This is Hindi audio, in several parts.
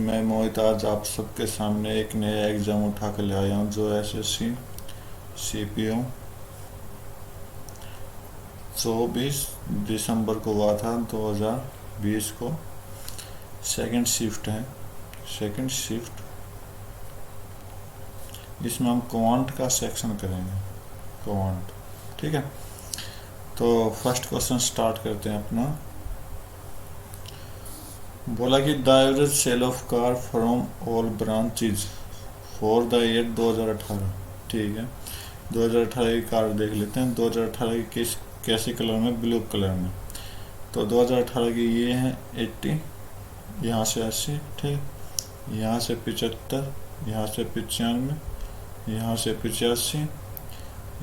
मैं मोहित आज आप सबके सामने एक नया एग्ज़ाम उठा के ले आया हूँ जो एसएससी सीपीओ 24 दिसंबर को हुआ था 2020 को। सेकंड शिफ्ट है। सेकंड शिफ्ट इसमें हम क्वांट का सेक्शन करेंगे। क्वांट, ठीक है। तो फर्स्ट क्वेश्चन स्टार्ट करते हैं अपना। बोला कि the average sale of car from all branches for the year 2018, ठीक है। 2018 की कार देख लेते हैं। 2018 की किस कैसे कलर में? ब्लू कलर में। तो 2018 की ये है 80, यहाँ से 80, ठीक। यहाँ से 75, यहाँ से 95, यहाँ से 85,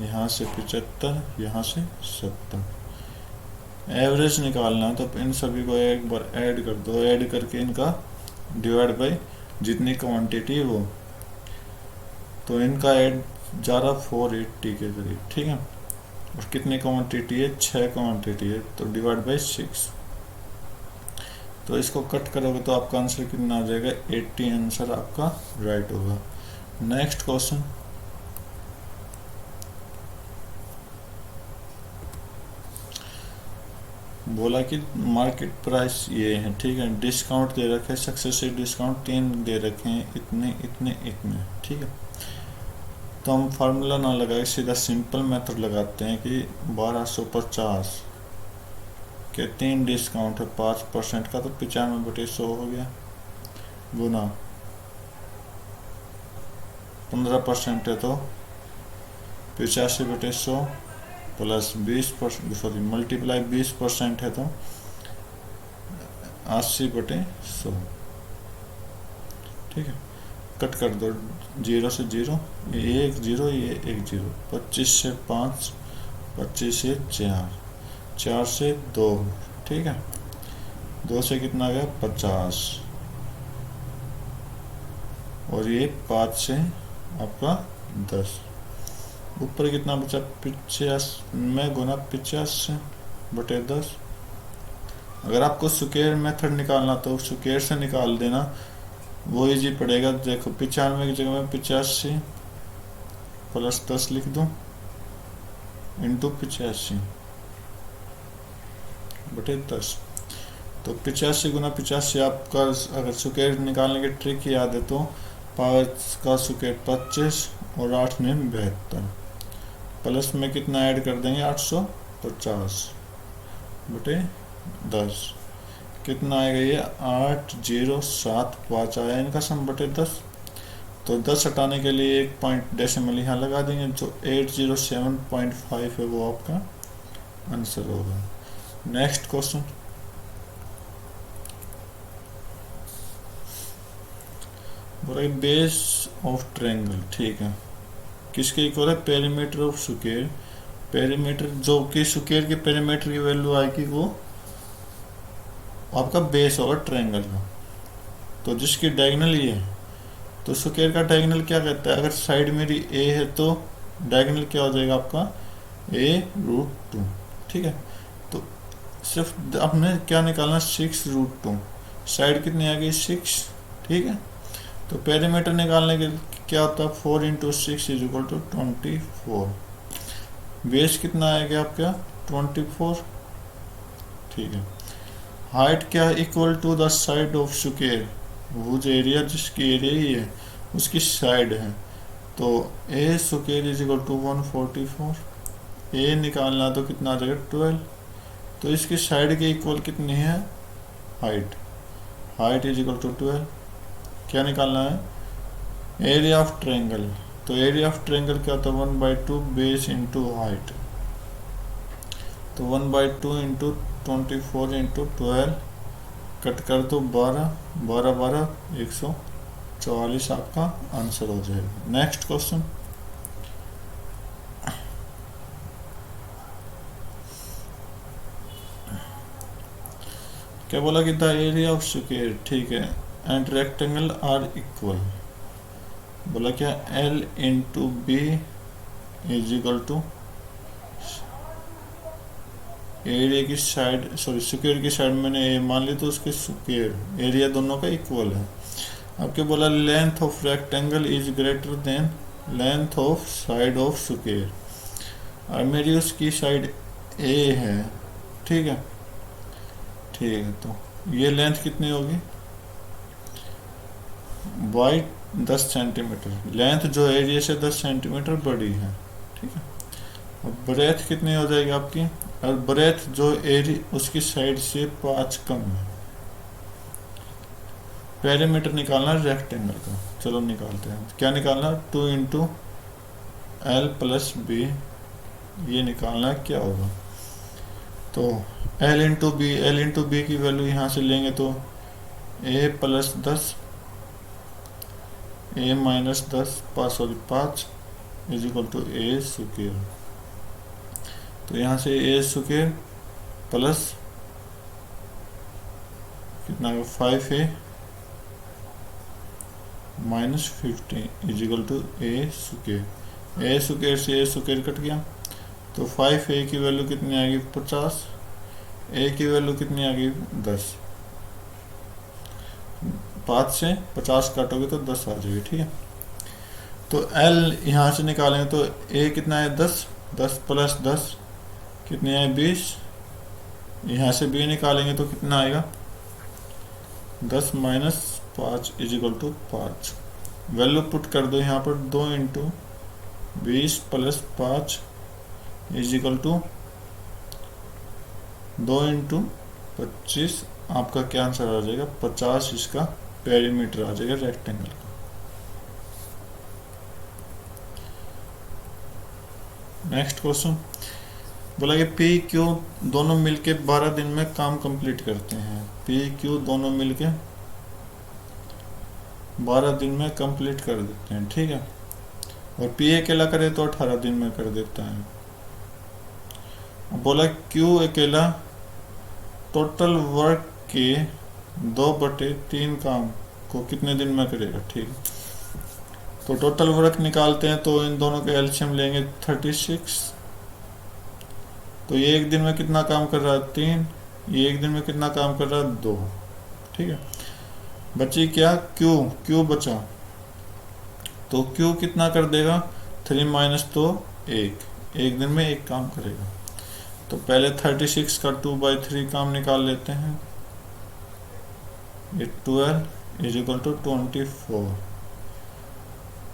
यहाँ से 75, यहाँ से 70। एवरेज निकालना है तो इन सभी को एक बार ऐड कर दो। ऐड करके इनका डिवाइड बाई जितनी क्वांटिटी हो, तो इनका ऐड जा रहा 480 के करीब, ठीक है। और कितनी क्वांटिटी है? 6 क्वांटिटी है, तो डिवाइड बाई 6। तो इसको कट करोगे तो आपका आंसर कितना आ जाएगा? 80 आंसर आपका राइट होगा। Next question. बोला कि मार्केट प्राइस ये है, ठीक है। डिस्काउंट दे रखे, सक्सेसिव डिस्काउंट 3 दे रखे हैं, इतने इतने इतने, ठीक है। तो हम फार्मूला ना लगाए, सीधा सिंपल मेथड लगाते हैं कि 1250 के 3 डिस्काउंट है 5% का, तो 95/100 हो गया, गुना 15% है तो 85/100 प्लस 20%, सॉरी मल्टीप्लाई 20% है तो 80/100, ठीक है। कट कर दो, 0 से 0, ये 1 0, ये 1 0, 25 से 5, 25 से 4, 4 से 2, ठीक है। 2 से कितना आ गया? 50, और ये 5 से आपका 10। ऊपर कितना बचा? 50 में गुना 50/10। अगर आपको स्क्वायर मेथड निकालना तो स्क्वायर से निकाल देना, वो इजी पड़ेगा। देखो 95 की जगह में 85 प्लस 10 लिख दूं इंटू 85/10। तो 85 गुना 85 आपका, अगर स्क्वायर निकालने की ट्रिक याद है तो 5 का स्क्वायर 25 और 8 ने 72, प्लस में कितना ऐड कर देंगे? 850/10। कितना आएगा? ये 8075 आया इनका सम बटे 10। तो 10 हटाने के लिए एक पॉइंट डेसिमल यहाँ लगा देंगे, जो 807.5 है वो आपका आंसर होगा। Next question. बोला बेस ऑफ ट्रायंगल, ठीक है, किसके इक्वल है? Perimeter of square. पेरीमीटर जो कि स्क्वायर के पेरीमीटर की वैल्यू आएगी वो आपका बेस होगा ट्रायंगल का। तो जिसकी डायगोनल ये है, तो स्क्वायर का डायगोनल क्या कहता है? अगर साइड मेरी ए है तो डायगोनल क्या हो जाएगा आपका? a√2, ठीक है। तो सिर्फ आपने क्या निकालना? 6√2। साइड कितनी आ गई? 6, ठीक है। तो पेरीमीटर निकालने के क्या होता है? 4 × 6 = 24। बेस कितना आएगा आपका? 24, ठीक है। हाइट क्या? Equal to the side of square, वो जो एरिया, जिसकी एरिया ही है उसकी साइड है। तो a² = 144। a निकालना तो कितना आ जाएगा? 12। तो इसकी साइड के इक्वल कितनी है? हाइट। हाइट = 12। क्या निकालना है? Area of triangle. तो एरिया ऑफ ट्रायंगल क्या होता है? 1/2 बेस इंटू हाइट। तो 1/2 इंटू 24 इंटू 12, कट कर दो 12, 12 12 144 आपका आंसर हो जाएगा। Next question. क्या बोला कि द एरिया ऑफ स्क्वायर, ठीक है, एंड रेक्टेंगल आर इक्वल। बोला क्या? L × B = एरिया की साइड, सॉरी स्क्वायर की साइड मैंने ए मान ली, तो उसके स्क्वायर एरिया दोनों का इक्वल है। आपके बोला length of rectangle is greater than length of side of square, और मेरी उसकी साइड ए है, ठीक है। ठीक है, तो ये लेंथ कितनी होगी, वाई 10 सेंटीमीटर, लेंथ जो एरिया से 10 सेंटीमीटर बड़ी है, ठीक है। और ब्रेथ कितनी हो जाएगी आपकी, और ब्रेथ जो एरिया उसकी साइड से 5 कम है। पेरीमीटर निकालना रेक्टेंगल का, चलो निकालते हैं। क्या निकालना, 2 इंटू एल प्लस बी, ये निकालना क्या होगा। तो L into B, L into B की वैल्यू यहाँ से लेंगे तो A plus 10, A minus 10, 5 is equal to A square. तो यहाँ से ए स्क्वायर प्लस कितना, 5a minus 15 is equal to A square. A square से ए स्क्वायर कट गया, तो 5a की वैल्यू कितनी आएगी, 50, ए की वैल्यू कितनी आ गई, 10। 5 से 50 काटोगे तो 10 आ जाएगी, ठीक है। तो एल यहाँ से निकालेंगे तो ए कितना है, 10, 10 प्लस 10 कितनी है, 20। यहाँ से बी निकालेंगे तो कितना आएगा, 10 minus 5 is equal to 5। Value put कर दो यहाँ पर, 2 into 20 plus 5 is equal to 2 into 25। आपका क्या आंसर आ जाएगा, 50 इसका पेरीमीटर आ जाएगा रेक्टेंगल का। नेक्स्ट क्वेश्चन बोला कि पी क्यू दोनों मिलके 12 दिन में काम कंप्लीट करते हैं। पी क्यू दोनों मिलके 12 दिन में कंप्लीट कर देते हैं, ठीक है। और पी अकेला करे तो 18 दिन में कर देता है। बोला क्यू अकेला टोटल वर्क के 2/3 काम को कितने दिन में करेगा, ठीक। तो टोटल वर्क निकालते हैं, तो इन दोनों के एलसीएम लेंगे 36। तो ये एक दिन में कितना काम कर रहा है, 3। ये एक दिन में कितना काम कर रहा है, 2, ठीक है। बची क्या, क्यू, क्यू बचा, तो क्यू कितना कर देगा, 3 माइनस तो 1, एक दिन में एक काम करेगा। तो पहले 36 का 2/3 काम निकाल लेते हैं, ये 12 इज इक्वल टू 24।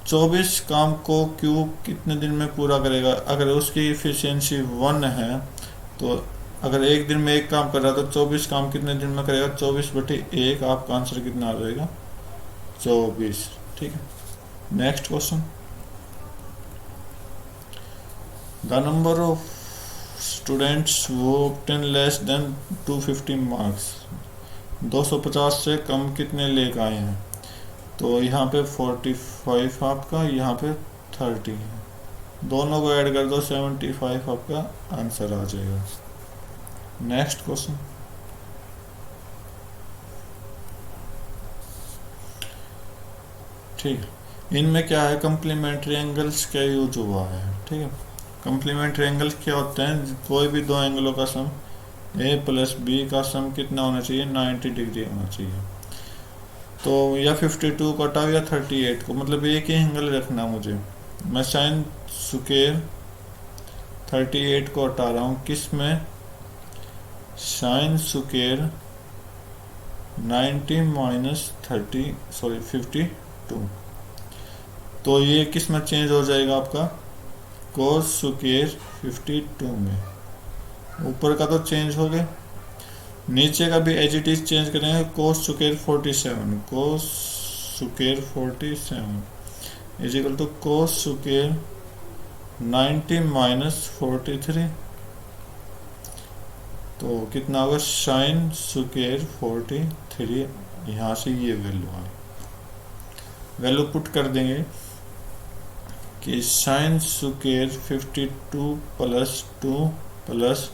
24 काम को क्यू कितने दिन में पूरा करेगा। अगर उसकी इफिशियंसी 1 है, तो अगर एक दिन में एक काम कर रहा है तो 24 काम कितने दिन में करेगा, 24/1। आपका आंसर कितना आ जाएगा, 24, ठीक है। Next question, the number of students वो ऑब्टेन लेस देन 250 मार्क्स, 250 से कम कितने लेकर आए हैं। तो यहाँ पे 45 आपका, यहाँ पे 30 है, दोनों को ऐड कर दो 75 आपका आंसर आ जाएगा। नेक्स्ट क्वेश्चन, ठीक है। इनमें क्या है, कम्प्लीमेंट्री एंगल्स का यूज हुआ है, ठीक है। कम्प्लीमेंट्री एंगल्स क्या होते हैं, कोई भी दो एंगलों का सम, ए प्लस बी का सम कितना होना चाहिए, 90 डिग्री होना चाहिए। तो या 52 को हटाओ या 38 को, मतलब एक ही एंगल रखना मुझे। मैं साइन स्क्वायर 38 को हटा रहा हूँ, किस में, साइन स्क्वायर 90 माइनस 52। तो ये किस में चेंज हो जाएगा आपका, कोस स्क्वायर 52 में। ऊपर का तो चेंज हो गया, नीचे का भी एज इट इज चेंज करेंगे, cos square 47, cos square 47 is equal to cos square 90 minus 43। तो कितना होगा, साइन स्क्वायर 43। यहाँ से ये वैल्यू आए, वैल्यू पुट कर देंगे कि sine square 52 plus 2 plus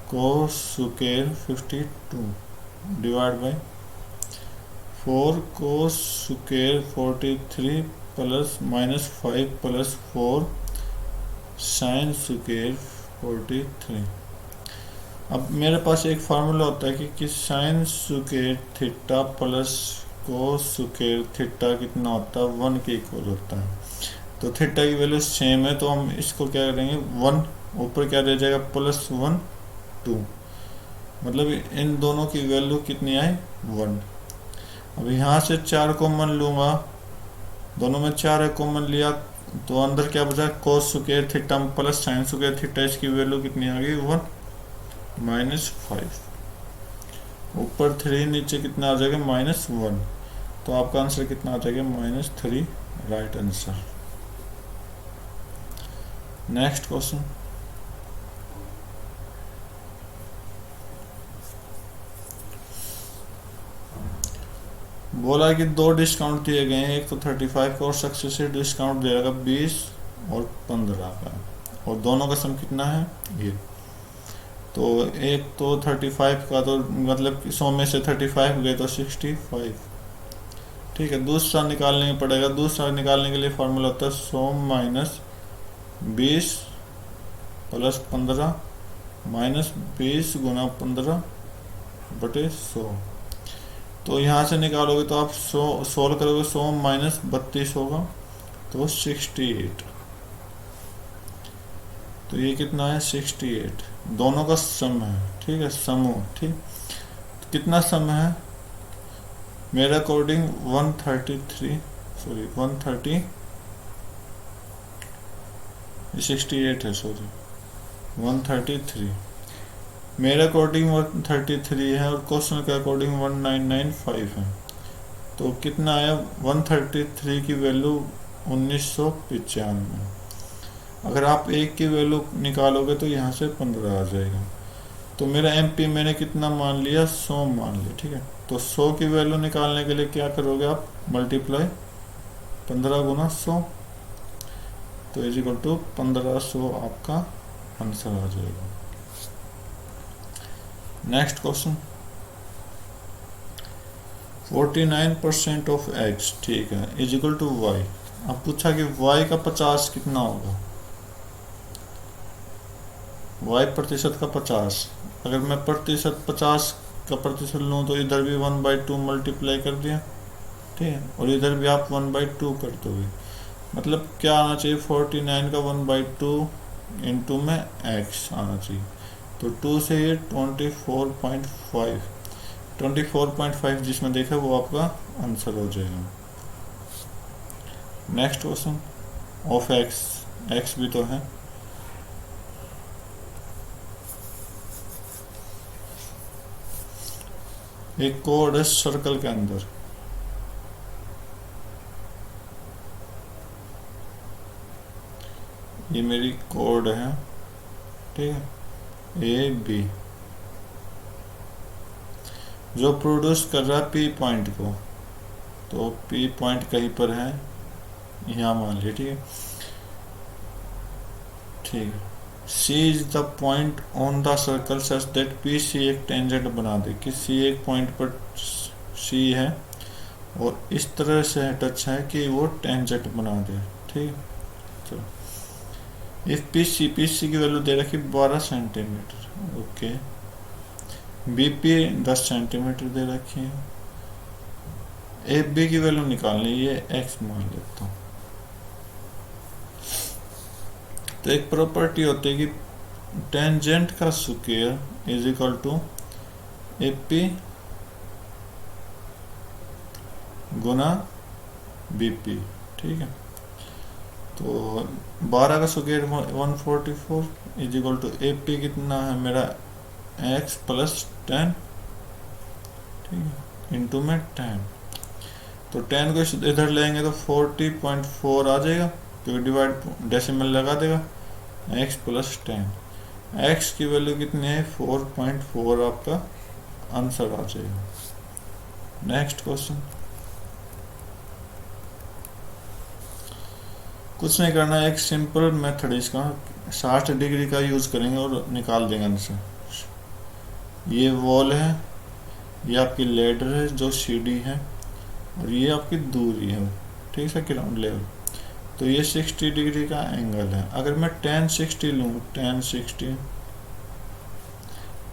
cos square 52 divide by 4 cos square 43 plus minus 5 plus 4 sine square 43। अब मेरे पास एक फार्मूला होता है कि sine square theta plus cos square theta कितना होता है, 1 के इक्वल होता है। तो थीटा की वैल्यू सेम है, तो हम इसको क्या करेंगे, 1 ऊपर क्या रह जाएगा, +1 2, मतलब इन दोनों की वैल्यू कितनी आई, 1। अब यहाँ से 4 कॉमन लूंगा, दोनों में 4 कॉमन लिया, तो अंदर क्या बचा, cos square theta plus sine square theta, इसकी वैल्यू कितनी आ गई, 1 -5। ऊपर 3, नीचे कितना आ जाएगा, -1। तो आपका आंसर कितना आ जाएगा, -3, राइट आंसर। नेक्स्ट क्वेश्चन, बोला कि 2 डिस्काउंट दिए गए हैं, एक तो 35 का और सक्सेसिव डिस्काउंट दे रहा 20 और 15 का, और दोनों का सम कितना है ये। तो एक तो 35 का, तो मतलब 100 में से 35 गए तो 65, ठीक है। दूसरा निकालने पड़ेगा, दूसरा निकालने के लिए फॉर्मूला होता है 100 - 20 + 15 -20 × 15 बटे 100। तो यहाँ से निकालोगे तो आप 100 सोल्व करोगे, 100 - 32 होगा तो 68। तो ये कितना है, 68, दोनों का सम है, ठीक है, समूह, ठीक। तो कितना सम है, मेरे अकॉर्डिंग 133, सॉरी 130, 68 है, सॉरी 133, मेरे अकॉर्डिंग 133 है, और क्वेश्चन के अकॉर्डिंग 1995 है। तो कितना आया, 133 की वैल्यू 1995। अगर आप एक की वैल्यू निकालोगे तो यहाँ से 15 आ जाएगा। तो मेरा MP मैंने कितना मान लिया, 100 मान लिया, ठीक है। तो 100 की वैल्यू निकालने के लिए क्या करोगे आप, मल्टीप्लाई 15 × 100, तो = 1500 आपका आंसर आ जाएगा। नेक्स्ट क्वेश्चन, 49% ऑफ x, ठीक है, = y। अब पूछा कि y का 50 कितना होगा, y प्रतिशत का 50। अगर मैं प्रतिशत 50 का प्रतिशत लूँ तो इधर भी 1/2 मल्टीप्लाई कर दिया, ठीक है, और इधर भी आप 1/2 कर दोगे। मतलब क्या आना चाहिए, 49 का 1/2 इंटू में x आना चाहिए। तो 2 से ये 24.5 जिसमें देखा वो आपका आंसर हो जाएगा। नेक्स्ट क्वेश्चन, ऑफ x भी तो है, एक कोड है सर्कल के अंदर, ये मेरी कोड है, ठीक है, AB, जो प्रोड्यूस कर रहा है P पॉइंट को। तो P पॉइंट कहीं पर है, यहाँ मान लिया, ठीक है, ठीक है। C is the point on the circle such that PC एक टेंजेंट बना दे, कि C एक पॉइंट पर C है और इस तरह से टच है कि वो टेंजेंट बना दे, ठीक है। चलो, इफ PC की वैल्यू दे रखी 12 सेंटीमीटर, ओके। BP 10 सेंटीमीटर दे रखी है। AB की वैल्यू निकालनी, ये x मान लेता हूँ। तो एक प्रॉपर्टी होती है कि टेंजेंट का स्क्वायर = AP गुना BP, ठीक है। तो 12 का स्क्वायर 144 = AP कितना है मेरा, x + 10, ठीक है, इंटू में 10। तो 10 को इधर लेंगे तो 40.4 आ जाएगा, क्योंकि डिवाइड डेसिमल लगा देगा, x + 10, x की वैल्यू कितनी है, 4.4 आपका आंसर आ जाएगा। नेक्स्ट क्वेश्चन, कुछ नहीं करना है, एक सिंपल मेथड इसका, 60 डिग्री का यूज करेंगे और निकाल देंगे आंसर। ये वॉल है, ये आपकी लेडर है जो सीढ़ी है, और ये आपकी दूरी है, ठीक है, ग्राउंड लेवल। तो ये 60 डिग्री का एंगल है। अगर मैं tan 60 लूँ, tan 60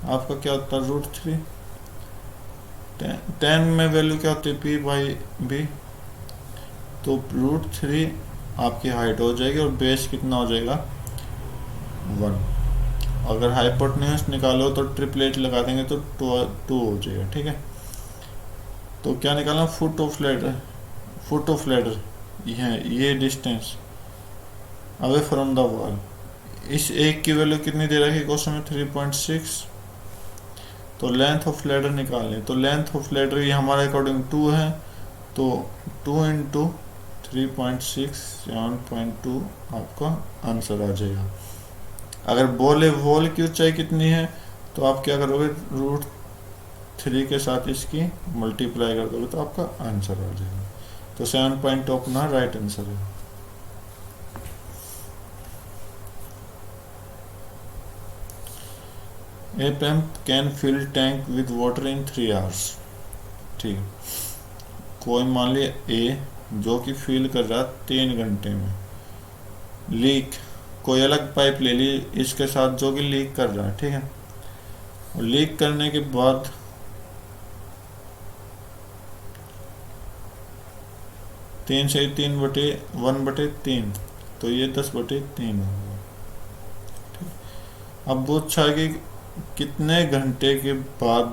आपका क्या होता है, √3, 10 में वैल्यू क्या होती है पी बाई बी, तो √3 आपकी हाइट हो जाएगी और बेस कितना हो जाएगा 1। अगर हाइपोटेन्यूज निकालो तो ट्रिपलेट लगा देंगे तो 2 हो जाएगा। ठीक है, तो क्या निकालना, फुट ऑफ लैडर ये distance away from the wall. इस एक की वैल्यू कितनी दे रखी है क्वेश्चन में 3.6। तो लेंथ ऑफ लैडर निकालनी, तो लेंथ ऑफ लैडर ये हमारे अकॉर्डिंग 2 है, तो 2 इंटू 3.6 7.2 आपका आंसर आ जाएगा। अगर वॉल की ऊंचाई कितनी है तो आप क्या करोगे, √3 के साथ इसकी मल्टीप्लाई कर दोगे तो आपका आंसर आ जाएगा। तो 7.2 अपना राइट आंसर है। A pump can fill tank with water in 3 hours. ठीक है, कोई मान लिया ए जो कि फिल कर रहा 3 घंटे में, लीक कोई अलग पाइप ले ली इसके साथ जो कि लीक कर रहा है। ठीक है, और लीक करने के बाद तीन से 1/3, तो ये 10/3 होगा। अब पूछा कि कितने घंटे के बाद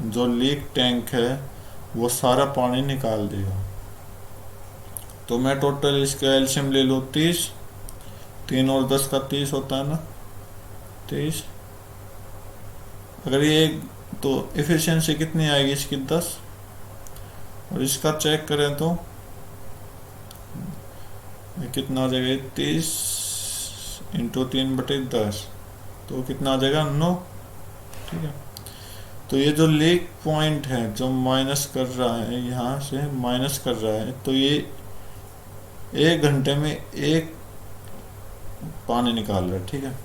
जो लीक टैंक है वो सारा पानी निकाल देगा। तो मैं टोटल इसका एलसीएम ले लूँ 30, 3 और 10 का 30 होता है ना 30। अगर ये तो एफिशिएंसी कितनी आएगी इसकी 10, और इसका चेक करें तो कितना आ जाएगा 30 इंटू 3/10, तो कितना आ जाएगा 9। ठीक है, तो ये जो लीक पॉइंट है जो माइनस कर रहा है, यहाँ से माइनस कर रहा है, तो ये 1 घंटे में 1 पानी निकाल रहा है। ठीक है,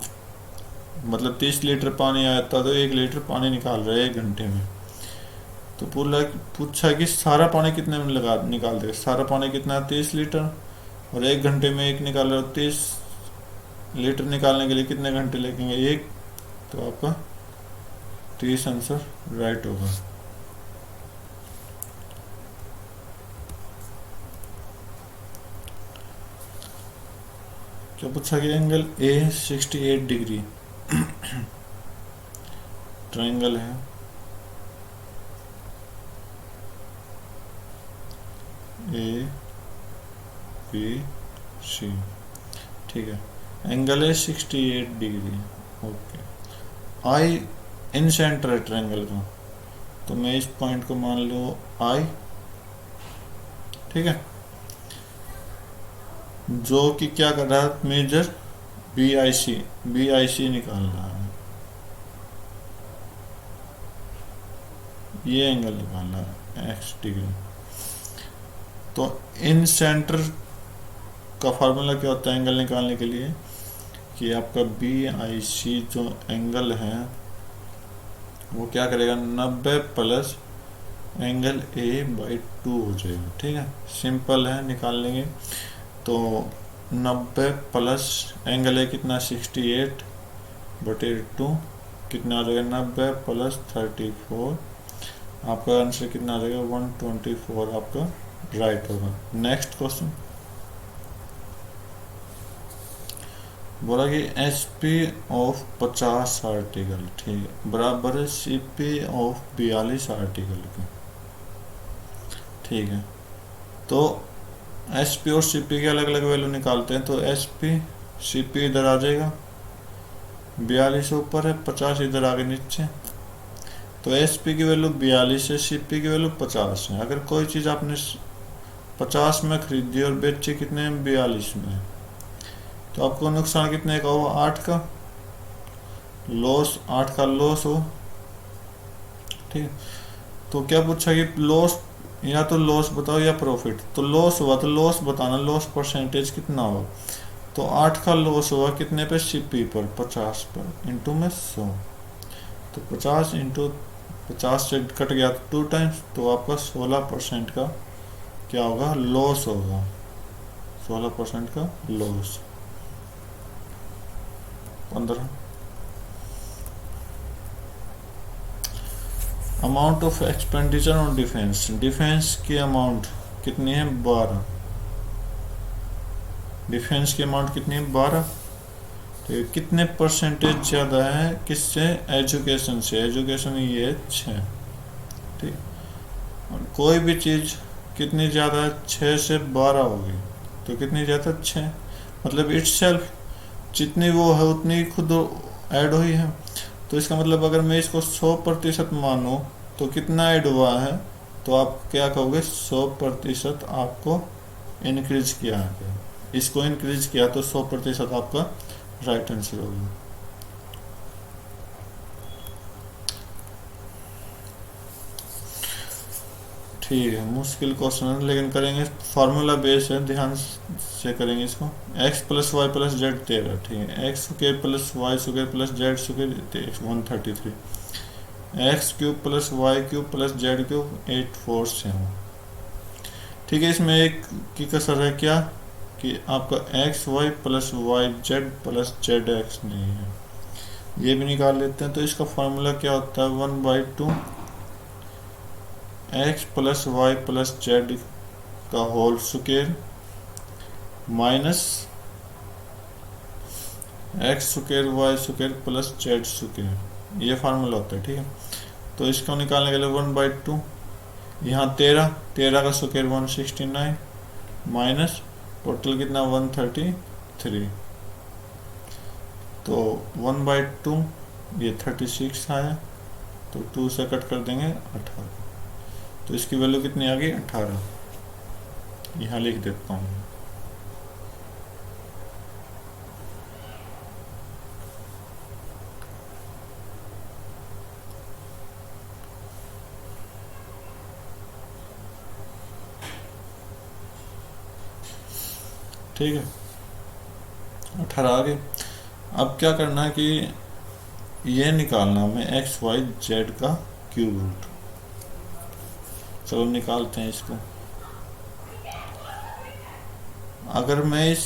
मतलब 30 लीटर पानी आया था तो 1 लीटर पानी निकाल रहा है 1 घंटे में। तो पूछा कि सारा पानी कितने में निकाल देगा। सारा पानी कितना है 30 लीटर, और 1 घंटे में 1 निकाल रहा है। 30 लीटर निकालने के लिए कितने घंटे लगेंगे 1, तो आपका 30 आंसर राइट होगा। क्या पूछा कि एंगल ए 68 डिग्री ट्रायंगल है, ए बी सी। ठीक है, एंगल है 68 डिग्री। ओके, आई इन सेंटर है ट्रायंगल का, तो मैं इस पॉइंट को मान लूँ आई। ठीक है, जो कि क्या कर रहा है, मेजर BIC निकाल रहा है, ये एंगल निकालना है x डिग्री। तो इन सेंटर का फार्मूला क्या होता है एंगल निकालने के लिए, कि आपका BIC जो एंगल है वो क्या करेगा 90 प्लस एंगल A/2 हो जाएगा। ठीक है, सिंपल है, निकाल लेंगे। तो 90 प्लस एंगल A कितना 68/2 कितना आ जाएगा 90 प्लस 34, आपका आंसर कितना आ जाएगा 124 आपका राइट होगा। नेक्स्ट क्वेश्चन बोला कि SP ऑफ 50 आर्टिकल, ठीक है, बराबर है CP ऑफ 42 आर्टिकल के। ठीक है, तो SP और CP के अलग अलग वैल्यू निकालते हैं। तो CP इधर आ जाएगा, 42 ऊपर है, 50 इधर आगे नीचे। तो SP की वैल्यू 42 है, CP की वैल्यू 50 है। अगर कोई चीज़ आपने 50 में खरीदी और बेची कितने में 42 में, तो आपको नुकसान कितने का हुआ 8 का लॉस, 8 का लॉस हो। ठीक है, तो क्या पूछा कि लॉस, या तो लॉस बताओ या प्रॉफिट। तो लॉस हुआ तो लॉस बताना, लॉस परसेंटेज कितना होगा। तो 8 का लॉस हुआ कितने पे CP पर 50 पर, इंटू में 100। तो 50 इंटू 50 से कट गया तो 2 टाइम्स, तो आपका 16% का क्या होगा लॉस होगा, 16% का loss. 15 amount of expenditure on defence, defence की अमाउंट कितनी है 12, डिफेंस की अमाउंट कितनी है 12। तो ये कितने परसेंटेज ज़्यादा है किससे, एजुकेशन से, एजुकेशन ये 6, ठीक। और कोई भी चीज़ कितनी ज़्यादा है, 6 से 12 होगी, तो कितनी ज़्यादा 6, मतलब इट्स सेल्फ जितनी वो है उतनी खुद ऐड हुई है। तो इसका मतलब अगर मैं इसको 100% मानूँ तो कितना ऐड हुआ है, तो आप क्या कहोगे 100% आपको इंक्रीज किया है, इसको इंक्रीज किया तो 100% आपका राइट आंसर होगा। ठीक है, मुश्किल क्वेश्चन है लेकिन करेंगे, फार्मूला बेस है, ध्यान से करेंगे इसको। x plus Y plus Z 13, ठीक है, X square plus Y square plus Z square 133, X cube plus Y cube plus Z cube 847। ठीक है, इसमें एक की कसर है क्या कि आपका X Y plus Y Z plus Z X नहीं है, ये भी निकाल लेते हैं। तो इसका फार्मूला क्या होता है 1/2 x plus Y plus z का whole square minus x square y square plus Z square, ये फार्मूला होता है, ठीक है। तो इसको निकालने के लिए 1/2, यहाँ 13 का स्क्वायर 169 माइनस टोटल कितना 133, तो 1/2 ये 36 आया, तो 2 से कट कर देंगे 18, तो इसकी वैल्यू कितनी आ गई 18, यहाँ लिख देता हूँ। ठीक है, 18 आ गए। अब क्या करना है कि ये निकालना हमें एक्स वाई जेड का क्यूब रूट। चलो निकालते हैं इसको। अगर मैं इस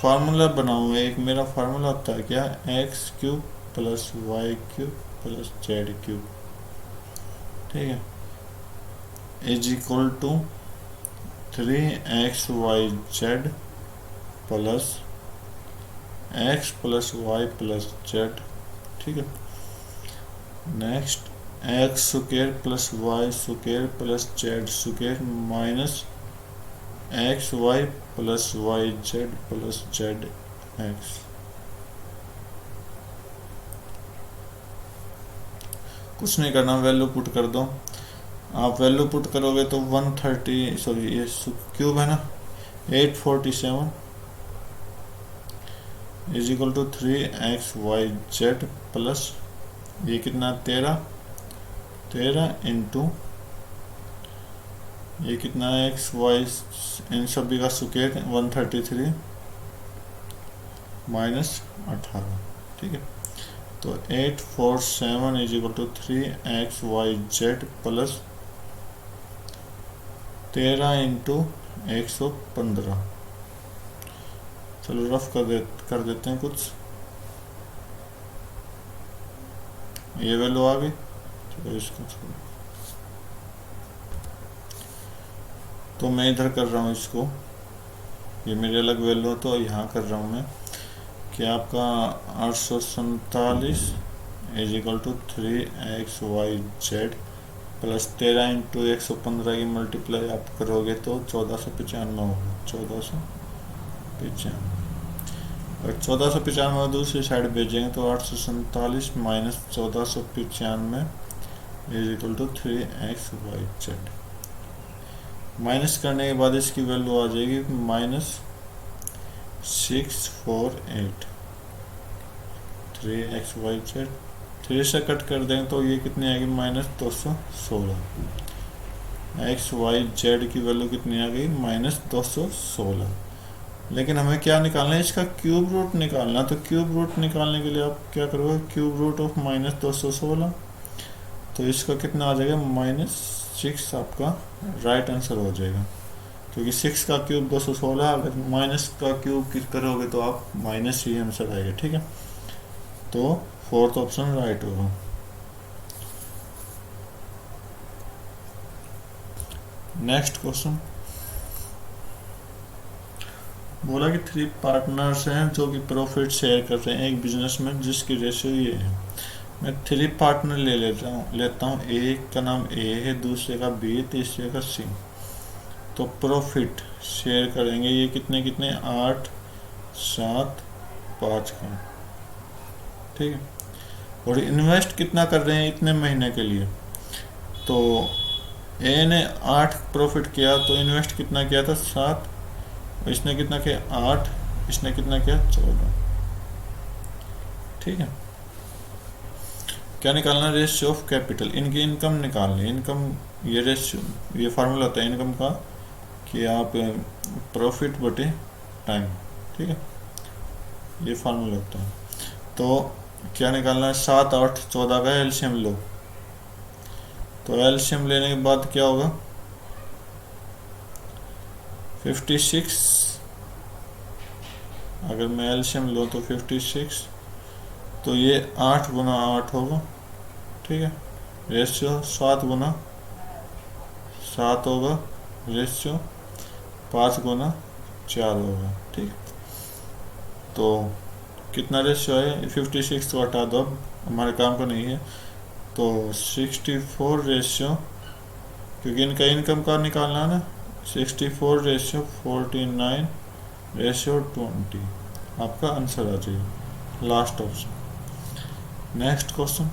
फार्मूला बनाऊँ, एक मेरा फार्मूला होता है क्या, X cube plus Y cube plus Z cube, ठीक है, is equal to 3xyz plus X plus Y plus Z, ठीक है। Next X square plus Y square plus Z square minus X Y plus Y Z plus Z X. कुछ नहीं करना, वैल्यू पुट कर दो। आप वैल्यू पुट करोगे तो 130, सॉरी ये क्यूब है ना, 847 is equal to 3xyz plus ये कितना 13 इंटू ये कितना है एक्स वाई इन सभी का स्क्वायर 133 माइनस 18, ठीक है। तो 847 is equal to 3xyz plus 13 into 115। चलो रफ कर देते हैं कुछ, ये वैल्यू आ गई। चलो इसको छोड़ो, तो मैं इधर कर रहा हूँ इसको, ये मेरी अलग वैल्यू तो यहाँ कर रहा हूँ मैं कि आपका 847 is equal to 3xyz plus 13 into 115 की मल्टीप्लाई आप करोगे तो 1495 होगा, 1495। और 1495 दूसरी साइड भेजेंगे तो 847 minus 1495 is equal to 3xyz। माइनस करने के बाद इसकी वैल्यू आ जाएगी -648, 3xyz 3 से कट कर देंगे तो ये कितनी आएगी -216। एक्स वाई जेड की वैल्यू कितनी आ गई -216। लेकिन हमें क्या निकालना है, इसका क्यूब रूट निकालना। तो क्यूब रूट निकालने के लिए आप क्या करोगे, क्यूब रूट ऑफ -216, तो इसका कितना आ जाएगा -6, आपका राइट आंसर हो जाएगा, क्योंकि 6 का क्यूब 216, अगर माइनस का क्यूब करोगे तो आप माइनस ही आंसर आएगा, ठीक है। तो फोर्थ ऑप्शन राइट होगा। नेक्स्ट क्वेश्चन बोला कि 3 पार्टनर्स हैं जो कि प्रॉफिट शेयर कर रहे हैं एक बिजनेस में जिसकी रेशियो ये है। मैं 3 पार्टनर लेता हूँ। एक का नाम ए है, दूसरे का बी, तीसरे का सी। तो प्रॉफिट शेयर करेंगे ये कितने कितने 8, 7, 5 का, ठीक है। और इन्वेस्ट कितना कर रहे हैं इतने महीने के लिए। तो ए ने 8 प्रॉफिट किया तो इन्वेस्ट कितना किया था 7, इसने कितना किया 8, इसने कितना किया 14, ठीक है। क्या निकालना, रेशियो ऑफ कैपिटल, इनकी इनकम निकालनी। इनकम ये रेशियो ये फार्मूला होता है इनकम का कि आप प्रॉफिट बटे टाइम, ठीक है, ये फार्मूला होता है। तो क्या निकालना है 7, 8, 14 का एलसीएम लो। तो एलसीएम लेने के बाद क्या होगा 56। अगर मैं एलसीएम लूँ तो 56, तो ये 8 गुना 8 होगा, ठीक है। रेशियो 7 गुना 7 होगा, रेशियो 5 गुना 4 होगा, ठीक। तो कितना रेशियो है 56 को हटा दो, अब हमारे काम का नहीं है। तो 64 रेशियो, क्योंकि इनका इनकम का निकालना है ना, 64 रेशियो 49 रेशियो 20 आपका आंसर आ जाएगा, लास्ट ऑप्शन। नेक्स्ट क्वेश्चन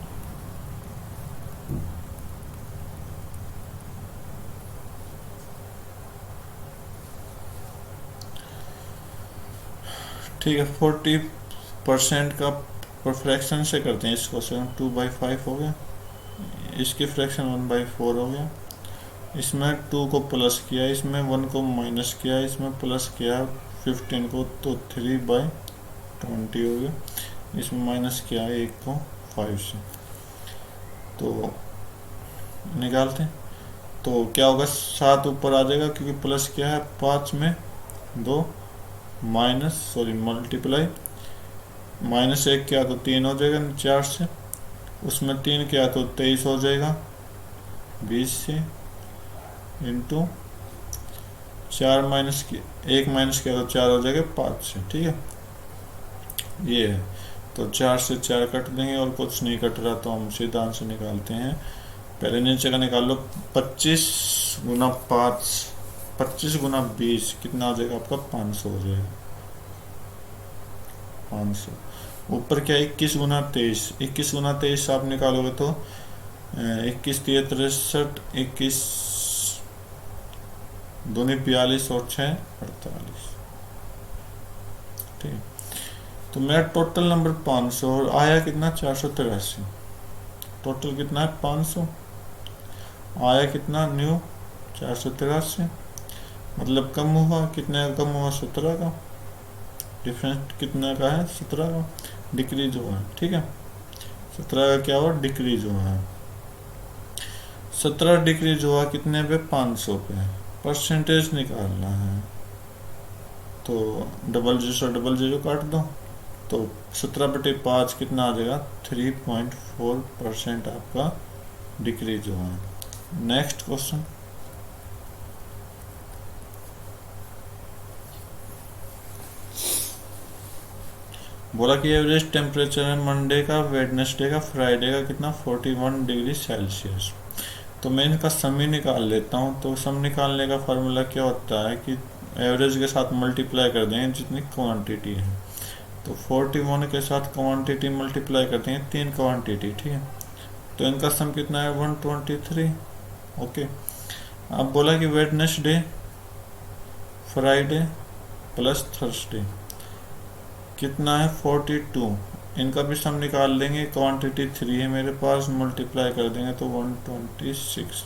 ठीक है। 40% का फ्रैक्शन से करते हैं इस क्वेश्चन। 2/5 हो गया, इसकी फ्रैक्शन 1/4 हो गया। इसमें 2 को प्लस किया, इसमें 1 को माइनस किया, इसमें प्लस किया 15 को, तो 3/20 हो गया। इसमें माइनस किया 1 को 5 से। तो निकालते हैं तो क्या होगा 7 ऊपर आ जाएगा क्योंकि प्लस किया है, 5 में 2 मल्टीप्लाई, -1 किया तो 3 हो जाएगा 4 से, उसमें 3 किया तो 23 हो जाएगा 20 से, इंटू 4 माइनस की 1 माइनस किया तो 4 हो जाएगा 5 से, ठीक है। ये है तो 4 से 4 कट देंगे और कुछ नहीं कट रहा तो हम सीधा आंसर निकालते हैं। पहले नीचे का निकाल लो, 25 गुना 5, 25 गुना 20 कितना हो जाएगा आपका 500 हो जाएगा, 500। ऊपर क्या 21 गुना 23, 21 गुना 23 आप निकालोगे तो 21 3 63, 21 दूनी 42 और 6 48, ठीक। तो मेरा टोटल नंबर 500 और आया कितना 483। टोटल कितना है 500, आया कितना न्यू 483, मतलब कम हुआ कितने का, कम हुआ 17 का। डिफरेंस कितने का है 17 का, डिक्रीज हुआ है, ठीक है। 17 का क्या हुआ डिक्रीज हुआ है, 17 डिक्रीज हुआ कितने पे 500 पे। परसेंटेज निकालना है तो डबल जीरो काट दो, तो 17/5 कितना आ जाएगा 3.4% आपका डिक्रीज हुआ है। नेक्स्ट क्वेश्चन बोला कि एवरेज टेम्परेचर है मंडे का, वेडनेसडे का, फ्राइडे का कितना 41 डिग्री सेल्सियस। तो मैं इनका सम ही निकाल लेता हूँ। तो सम निकालने का फार्मूला क्या होता है कि एवरेज के साथ मल्टीप्लाई कर देंगे जितनी क्वांटिटी है। तो 41 के साथ क्वांटिटी मल्टीप्लाई करते हैं 3 क्वांटिटी, ठीक है। तो इनका सम कितना है 123, ओके। अब बोला कि वेडनेसडे, फ्राइडे प्लस थर्सडे कितना है 42, इनका भी सम निकाल लेंगे। क्वांटिटी 3 है मेरे पास, मल्टीप्लाई कर देंगे तो 126।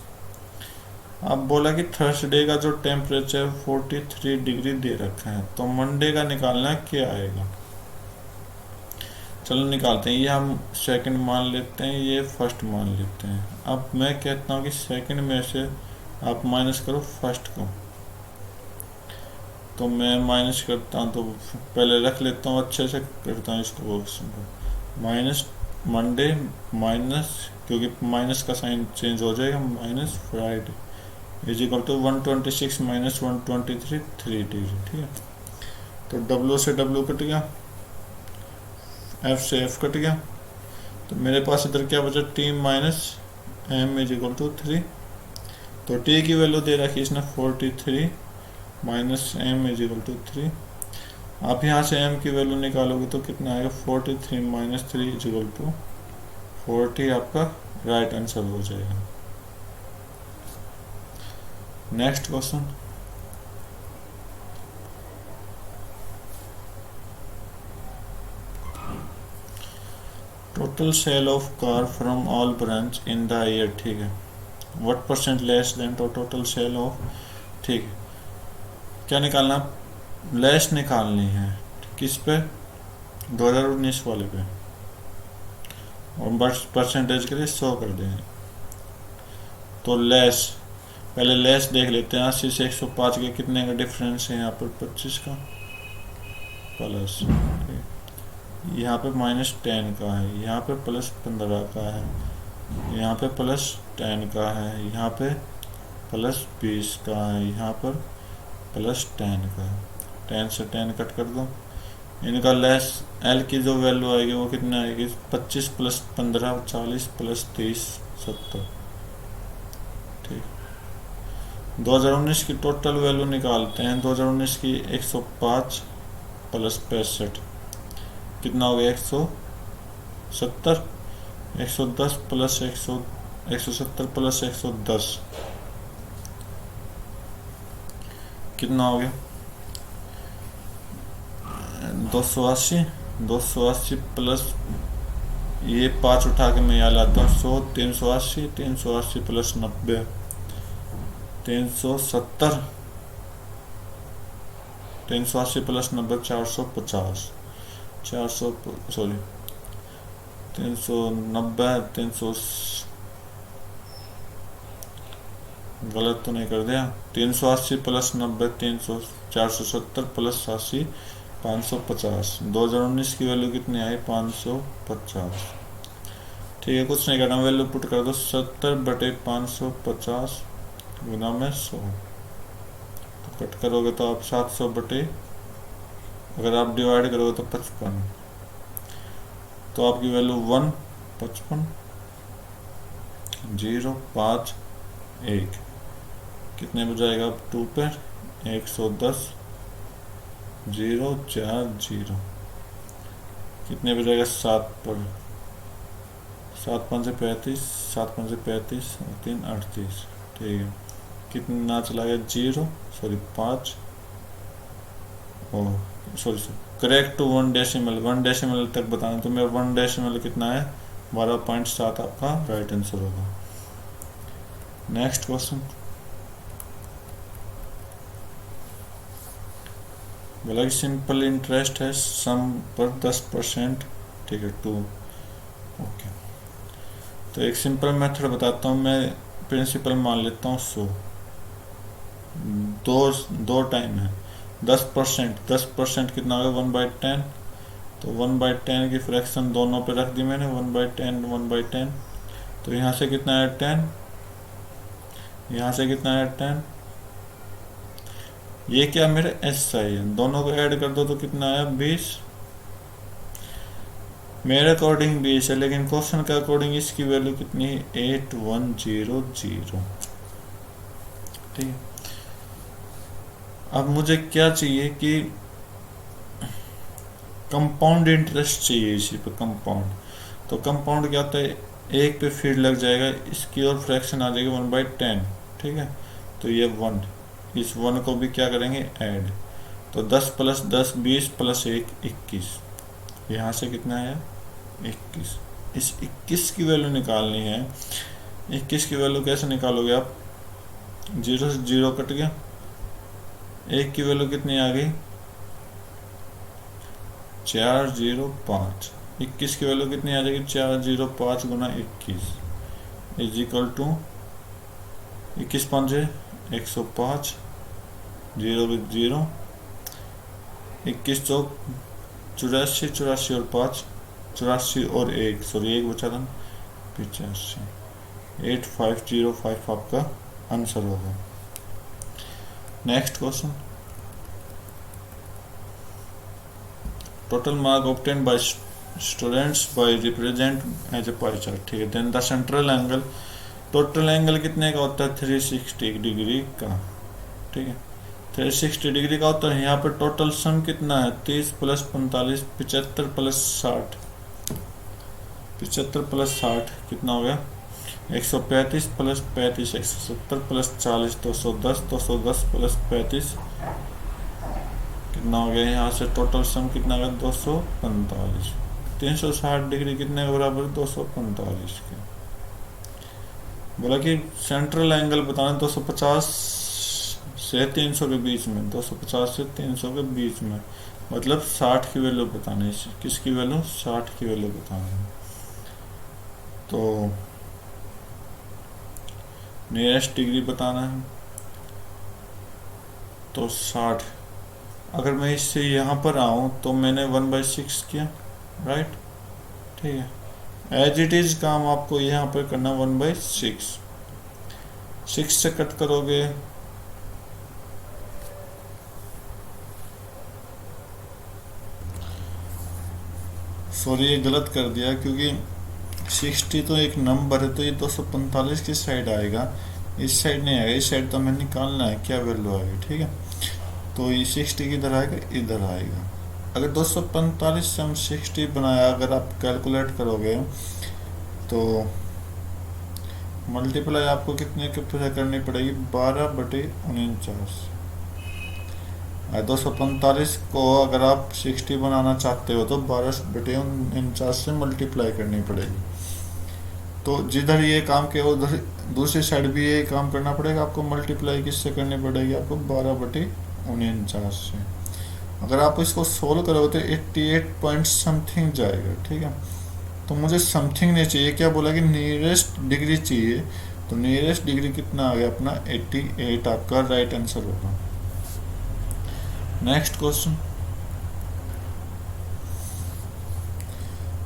अब बोला कि थर्सडे का जो टेम्परेचर 43 डिग्री दे रखा है, तो मंडे का निकालना क्या आएगा। चलो निकालते हैं, ये हम सेकंड मान लेते हैं, ये फर्स्ट मान लेते हैं। अब मैं कहता हूँ कि सेकंड में से आप माइनस करो फर्स्ट को। तो मैं माइनस करता हूँ, तो पहले रख लेता हूँ, अच्छे से करता हूँ इसको ऑप्शन को। माइनस मंडे, माइनस क्योंकि माइनस का साइन चेंज हो जाएगा, minus Friday, is equal to 126 minus 123 3 degree. ठीक है, तो W से W कट गया, F से F कट गया, तो मेरे पास इधर क्या बचा, T minus M is equal to 3। तो T की वैल्यू दे रखी इसने 43 minus M is equal to 3। आप यहाँ से M की वैल्यू निकालोगे तो कितना आएगा, 43 माइनस 3 इज इक्वल टू 40 आपका राइट आंसर हो जाएगा। Next question, total sale of car from all branch in the year. ठीक है, what percent less than total sale of. ठीक है, क्या निकालना, लेस निकालनी है किस पे, 2019 वाले पे, और परसेंटेज के लिए 100 कर देंगे। तो लेस, पहले लेस देख लेते हैं, 80 से 105 के कितने का डिफरेंस है, यहाँ पर 25 का प्लस, यहाँ पे माइनस 10 का है, यहाँ पे प्लस 15 का है, यहाँ पे प्लस 10 का है, यहाँ पे प्लस 20 का है, यहाँ पर प्लस 10 का है। 10 से 10 कट कर दो, इनका लेस एल की जो वैल्यू आएगी वो कितना आएगी, 25 प्लस 15 40 प्लस 30 70। ठीक, 2019 की टोटल वैल्यू निकालते हैं। 2019 की 105 प्लस 65 कितना हो गया, 170, 110 प्लस 170 प्लस 110 कितना हो गया, 280, 280 प्लस ये 5 उठा के मैं यहाँ लाता हूँ 100, 380, 380 प्लस 90 370, 380 प्लस 90 450, 400 सॉरी 390, 300 गलत तो नहीं कर दिया, 380 प्लस 90 300, 470 प्लस 80 550। 2019 की वैल्यू कितनी आई, 550। ठीक है, कुछ नहीं करना, वैल्यू पुट कर दो, 70/550 गुना में 100। तो कट करोगे तो आप 700 बटे, अगर आप डिवाइड करोगे तो 55, तो आपकी वैल्यू 1 55 0 5 1 कितने में जाएगा, अब 2 पर 110 0 4 0 कितने पे जाएगा, 7 पर, 7 5 35, 7 5 35 और 3 38। ठीक है, कितना चला गया, 0 सॉरी 5 और sorry correct to 1 decimal, 1 decimal तक बताना, तो मेरा 1 डेसिमल कितना है, 12.7 आपका राइट आंसर होगा। नेक्स्ट क्वेश्चन, बोला कि सिंपल इंटरेस्ट है सम पर 10%। ठीक है, 2। ओके, तो एक सिंपल मेथड बताता हूँ मैं, प्रिंसिपल मान लेता हूँ 100, दो टाइम है, 10%, 10% कितना होगा, 1/10, तो 1/10 की फ्रैक्शन दोनों पे रख दी मैंने, 1/10 1/10, तो यहाँ से कितना है 10, यहाँ से कितना है 10, ये क्या मेरे एस आई है, दोनों को ऐड कर दो तो कितना आया 20। मेरे अकॉर्डिंग 20 है, लेकिन क्वेश्चन के अकॉर्डिंग इसकी वैल्यू कितनी है, 8100। ठीक है, अब मुझे क्या चाहिए कि कंपाउंड इंटरेस्ट चाहिए इसी पे, कंपाउंड। तो कंपाउंड क्या होता है, एक पे फीड लग जाएगा, इसकी और फ्रैक्शन आ जाएगी 1/10। ठीक है, तो ये 1, इस 1 को भी क्या करेंगे ऐड, तो 10 प्लस 10 20 प्लस 1 21, यहाँ से कितना है 21। इस 21 की वैल्यू निकालनी है। 21 की वैल्यू कैसे निकालोगे आप, 0 से 0 कट गया, 1 की वैल्यू कितनी आ गई, 405। 21 की वैल्यू कितनी आ जाएगी, 405 गुना 21 इज इक्वल टू 21 5 105, 0 0, 21 चौक 84, 84 और 5 84 और 1 सॉरी 1 बचा था 85, 8505 आपका आंसर होगा। Next question, total mark obtain by students by represent as a pie chart. ठीक है, then the central angle, total angle कितने का होता है 360 डिग्री का। ठीक है, 360 डिग्री का होता है। यहाँ पर टोटल सम कितना है 30 प्लस 45 75 प्लस 60, 75 प्लस 60 कितना हो गया 135 प्लस 35 170 प्लस 40 210, 210 प्लस 35 कितना हो गया, यहाँ से टोटल सम कितना होगा 245। 360 डिग्री कितने के बराबर 245 के। बोला कि सेंट्रल एंगल बताना 250 से 300 के बीच में, 250 से 300 के बीच में, मतलब 60 की वैल्यू बतानी है। किसकी वैल्यू 60 की वैल्यू बतानी है। तो नियरेस्ट डिग्री बताना है, तो 60। अगर मैं इससे यहाँ पर आऊँ तो मैंने 1/6 किया, राइट। ठीक है, एज इट इज काम आपको यहाँ पर करना 1/6। 6 से कट करोगे सॉरी ये गलत कर दिया, क्योंकि 60 तो एक नंबर है, तो ये 245 की साइड आएगा, इस साइड नहीं आएगा। इस साइड तो हमें निकालना है क्या वैल्यू आएगी। ठीक है, तो ये 60 किधर आएगा, इधर आएगा। अगर 245 से हम 60 बनाया, अगर आप कैलकुलेट करोगे तो मल्टीप्लाई आपको कितने के करनी पड़ेगी 12/49। 245 को अगर आप 60 बनाना चाहते हो तो 12/49 से मल्टीप्लाई करनी पड़ेगी। तो जिधर ये काम किया उधर दूसरी साइड भी ये काम करना पड़ेगा आपको। मल्टीप्लाई किससे करनी पड़ेगी आपको 12/49 से। अगर आप इसको सोल्व करोगे तो 88 पॉइंट समथिंग जाएगा। ठीक है, तो मुझे समथिंग नहीं चाहिए, क्या बोला कि नियरेस्ट डिग्री चाहिए। तो नियरेस्ट डिग्री कितना आ गया अपना 88, आपका राइट आंसर होगा। नेक्स्ट क्वेश्चन,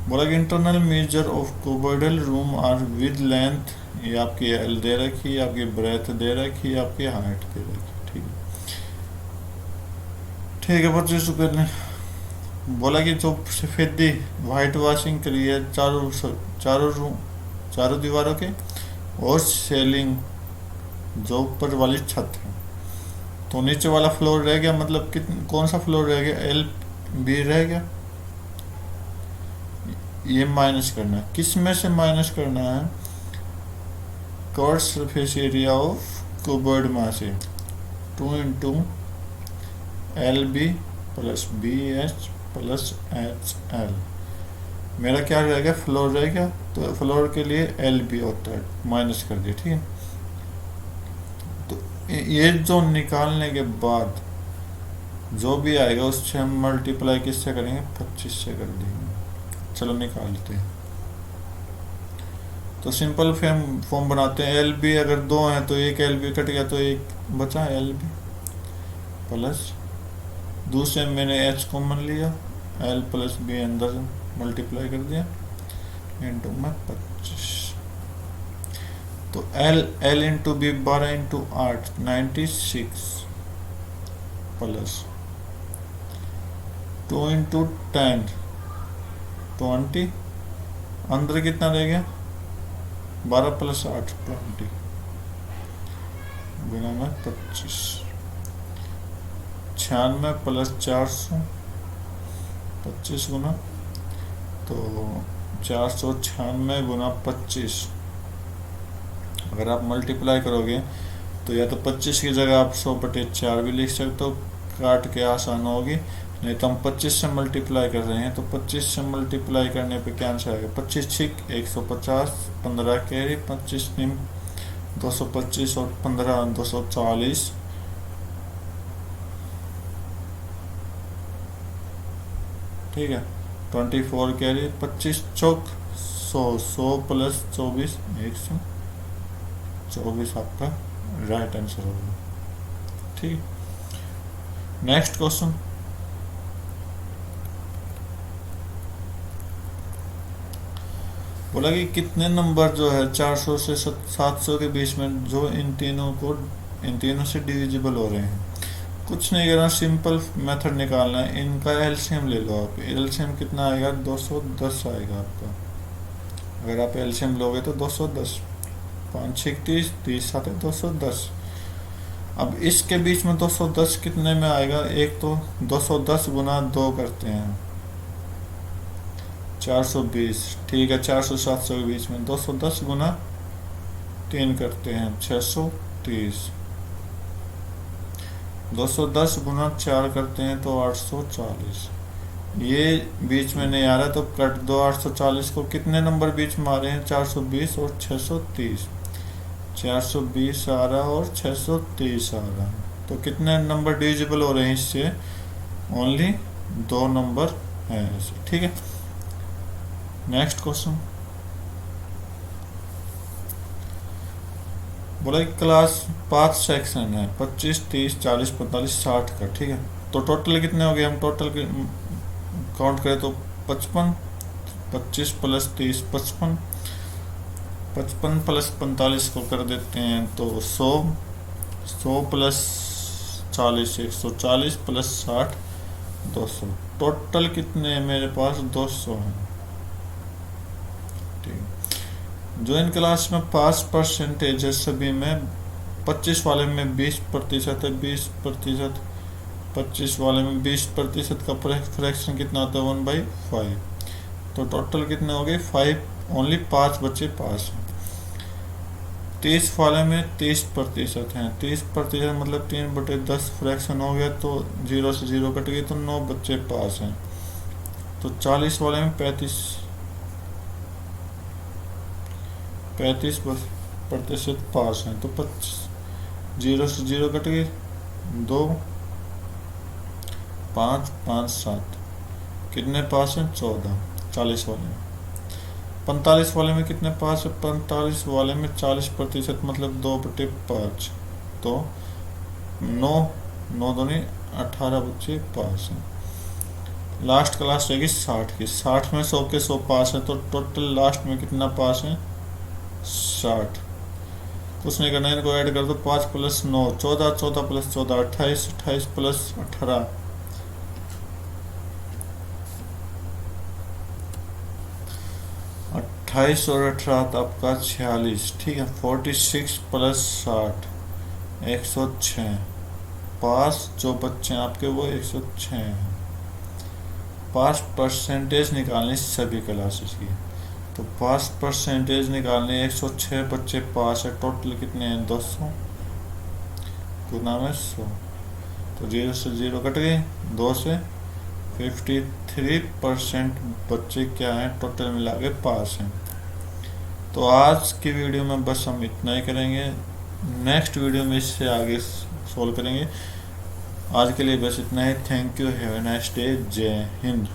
बोला कि internal measure of cuboidal room are with length, ये आपकी एल दे रखी है, आपकी ब्रेथ दे रखी है, आपकी हाइट दे रखी है। ठीक है बच्चों, पहले बोला कि जो सफेदी वाइट वॉशिंग करी है चारों दीवारों के, और सेलिंग जो ऊपर वाली छत है, तो नीचे वाला फ्लोर रह गया, मतलब कौन सा फ्लोर रह गया, एल बी रह गया। ये माइनस करना है, किस में से माइनस करना है, covered surface area of cuboid में से 2 into L B plus B H plus H L. मेरा क्या रह गया, फ्लोर रह गया, तो फ्लोर के लिए एल बी होता है, माइनस कर दिया। ठीक है, तो ये जो निकालने के बाद जो भी आएगा उससे हम मल्टीप्लाई किससे करेंगे 25 से कर देंगे। चलो निकालते हैं, तो सिंपल फॉर्म बनाते हैं। एल बी अगर 2 है तो एक एल बी कट गया, तो एक बचा एल बी प्लस, दूसरे में मैंने एच कॉमन लिया, एल प्लस बी अंदर मल्टीप्लाई कर दिया इंटू में 25। तो L into B 12 into 8 96 plus 2 into 10 20, अंदर कितना रह गया 12 प्लस 8 20 गुना में 25, 96 प्लस 400 25 गुना, तो 496 गुना 25। अगर आप मल्टीप्लाई करोगे तो या तो 25 की जगह आप 100/4 भी लिख सकते हो, काट के आसान होगी। नहीं तो हम 25 से मल्टीप्लाई कर रहे हैं, तो 25 से मल्टीप्लाई करने पे क्या आंसर आएगा 25 छिक 150, 15 कैरी 25 निम 225 और 15 240। ठीक है, 24 कैरी 25 चौक 100, 100 प्लस 24 124 आपका राइट आंसर होगा। ठीक, नेक्स्ट क्वेश्चन, बोला कि कितने नंबर जो है 400 से 700 के बीच में जो इन तीनों से डिविजिबल हो रहे हैं। कुछ नहीं करना, सिंपल मेथड निकालना है। इनका एलसीएम ले लो आप। एलसीएम कितना आएगा? 210 आएगा आपका। अगर आप एलसीएम लोगे तो 210, 5 6 30, 30 7 210। अब इसके बीच में 210 कितने में आएगा? एक तो 210 गुना 2 करते हैं 420, ठीक है। 400 700 के बीच में 210 गुना 3 करते हैं 630, 210 गुना 4 करते हैं तो 840। ये बीच में नहीं आ रहा तो कट दो 840 को। कितने नंबर बीच में आ रहे हैं? 420 और 630। 420 आ रहा और 630 आ रहा। तो कितने नंबर डिविजिबल हो रहे हैं इससे? ओनली 2 नंबर है ऐसे, ठीक है। नेक्स्ट क्वेश्चन बोला क्लास 5 सेक्शन है, 25 30 40 45 60 का, ठीक है। तो टोटल कितने हो गए? हम टोटल काउंट करें तो 55, 25 प्लस 30 55, 55 प्लस 45 को कर देते हैं तो 100, 100 प्लस 40 140 प्लस 60 200। टोटल कितने हैं मेरे पास? 200 हैं, ठीक। जो इन क्लास में पास परसेंटेज है सभी में, 25 वाले में 20% है, 20%, 25 वाले में 20% का फ्रैक्शन कितना होता है? 1/5। तो टोटल कितने हो गए? 5, ओनली 5 बच्चे पास हैं। 30 वाले में 30% हैं, 30% मतलब 3/10 फ्रैक्शन हो गया तो 0 से 0 कट गई तो 9 बच्चे पास हैं। तो 40 वाले में 35% पास हैं तो 25, 0 से 0 कट गई, 2 5 5 7, कितने पास हैं? 14। 40 वाले में 45 वाले में कितने पास है? 45 वाले में 40% मतलब 2/5 तो 9, 9 दूनी 18 बच्चे पास हैं। लास्ट क्लास रहेगी 60 की। 60 में 100 के 100 पास है तो टोटल लास्ट में कितना पास है? 60। कुछ नहीं करना, इनको ऐड कर दो। 5 प्लस 9 14, 14 प्लस 14 28, 28 प्लस 18 28 और 18 तो आपका 46, ठीक है। 46 प्लस 60 106। पास जो बच्चे हैं आपके वो 106 हैं। पास परसेंटेज निकालनी सभी क्लासेस की, तो पास परसेंटेज निकालने 106 बच्चे पास है। टोटल कितने हैं? 200 गुना में 100 तो 0 से 0 कट गए, 2 से 53% बच्चे क्या हैं? टोटल मिला के पास हैं। तो आज की वीडियो में बस हम इतना ही करेंगे। नेक्स्ट वीडियो में इससे आगे सोल्व करेंगे। आज के लिए बस इतना ही। Thank you, have a nice day, Jai Hind.